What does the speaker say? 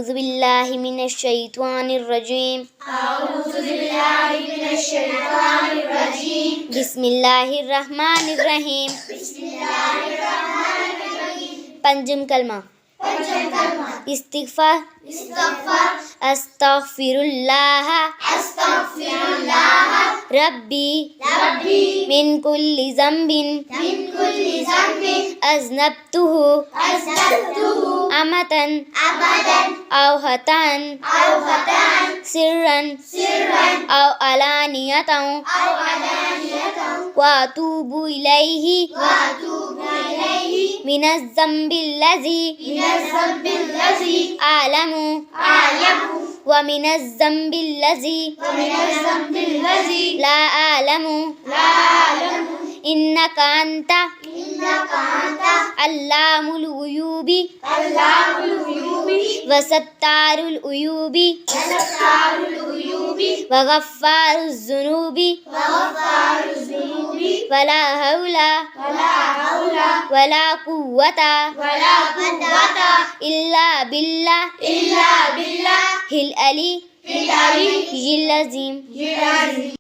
أعوذ بالله من الشيطان الرجيم. أعوذ بالله من الشيطان الرجيم. بسم الله الرحمن الرحيم. بسم الله الرحمن الرحيم. पंचम कलमा पंचम कलमा इस्तिग़फ़ार इस्तग़फ़ार अस्तग़फ़िरुल्लाह अस्तग़फ़िरुल्लाह रब्बी रब्बी मिन कुल्ली ज़ंबिन मिन कुल्ली ज़ंबिन अज़नबतुहु अज़नबतुहु अमतन अबदन औ खतन औ खतन सिर्रन सिर्रन औ अलानियतन औ अलानियतन व अतूबु इलैहि वअतूबु इलैहि मिनज़ ज़ंबिल्लज़ी मिनज़ ज़ंबिल्लज़ी आलमु अअलमु व मिनज़ ज़ंबिल्लज़ी व मिनज़ ज़ंबिल्लज़ी ला आलमु ला अअलमु इन्नका अन्ता इन्नका अन्ता अल्लामुल गुयूबि अल्लामुल गुयूबि व सत्तारुल उयूबि वसत्तारुल उयूबि व गफ़्फ़ारुज़ ज़ुनूबि व गफ़्फ़ारुज़ ज़ुनूबि वला हौला वला हौला वला कुव्वता वला कुव्वता इल्ला बिल्लाहिल इल्ला बिल्लाहिल अली अली अज़ीम। अज़ीम।